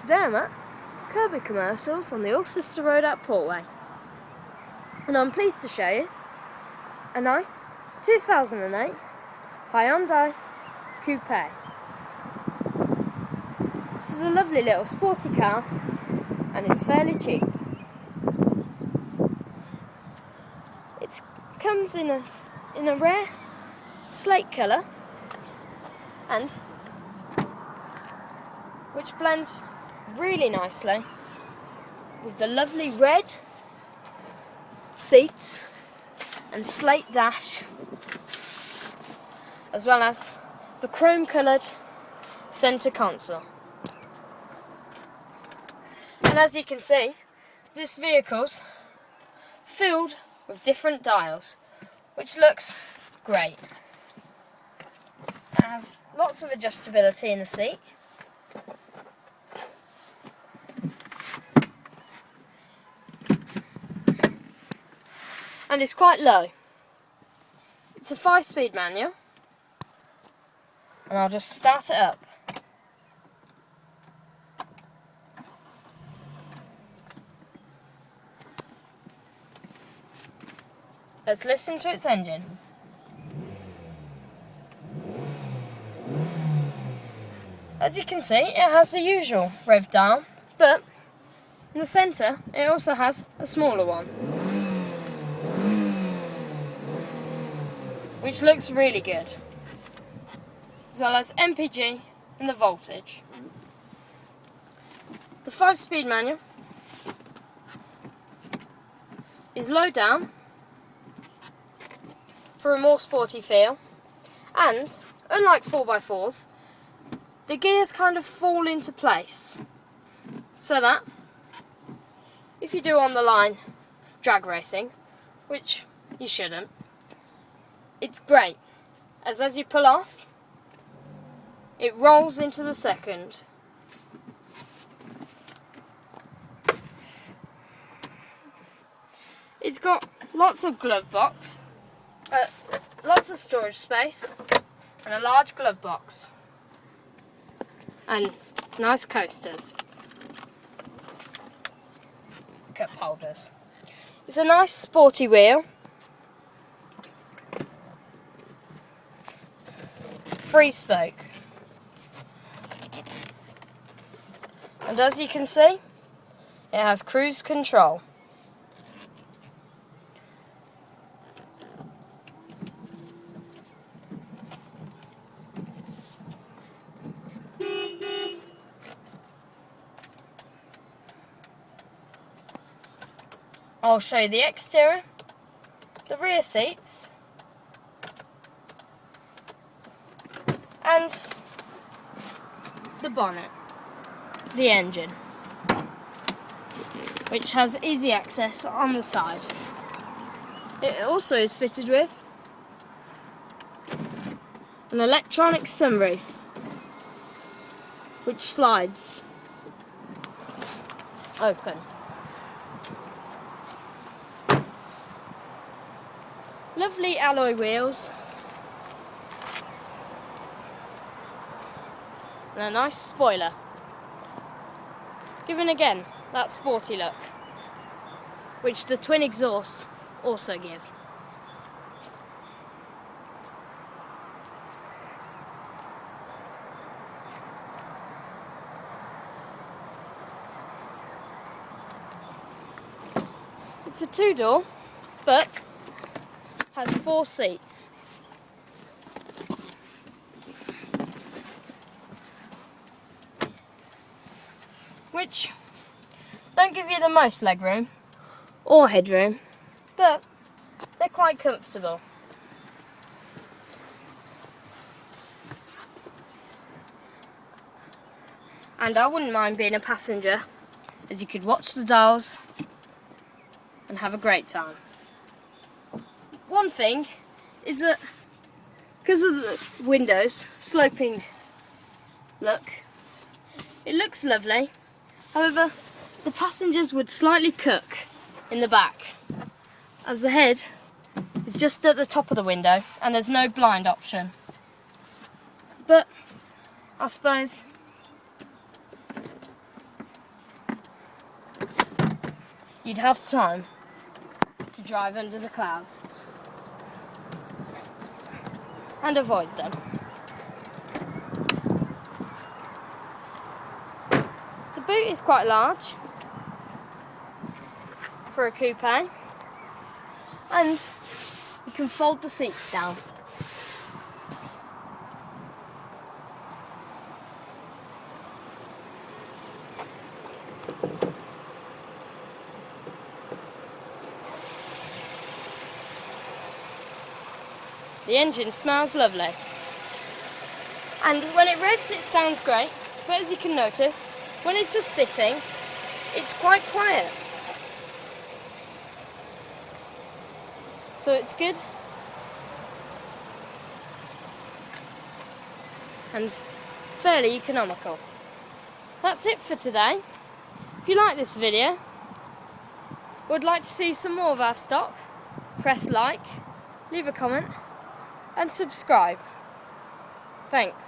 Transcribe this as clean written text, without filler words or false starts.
Today I'm at Coupe commercials on the All-Sister Road at Portway, and I'm pleased to show you a nice 2008 Hyundai Coupe. This is a lovely little sporty car and it's fairly cheap. It comes in a rare slate colour, and which blends really nicely with the lovely red seats and slate dash, as well as the chrome coloured centre console. And as you can see, this vehicle's filled with different dials, which looks great. It has lots of adjustability in the seat, and it's quite low. It's a 5-speed manual, and I'll just start it up. Let's listen to its engine. As you can see, it has the usual rev dial, but in the centre it also has a smaller one, which looks really good, as well as MPG and the voltage. The 5-speed manual is low down for a more sporty feel, and unlike 4x4s, the gears kind of fall into place, so that if you do on the line drag racing, which you shouldn't, it's great, as you pull off, it rolls into the second. It's got lots of glove box, lots of storage space, and a large glove box, and nice coasters, cup holders. It's a nice sporty wheel, free spoke, and as you can see, it has cruise control. I'll show you the exterior, the rear seats, and the bonnet, the engine, which has easy access on the side. It also is fitted with an electronic sunroof, which slides open. Lovely alloy wheels, and a nice spoiler, giving again that sporty look, which the twin exhausts also give. It's a 2-door, but has 4 seats, which don't give you the most legroom or headroom, but they're quite comfortable. And I wouldn't mind being a passenger, as you could watch the dials and have a great time. One thing is that because of the windows sloping look, it looks lovely. However, the passengers would slightly cook in the back, as the head is just at the top of the window and there's no blind option. But I suppose you'd have time to drive under the clouds and avoid them. The boot is quite large for a coupe, and you can fold the seats down. The engine smells lovely, and when it revs it sounds great, but as you can notice, when it's just sitting, it's quite quiet. So it's good and fairly economical. That's it for today. If you like this video, would like to see some more of our stock, press like, leave a comment and subscribe. Thanks.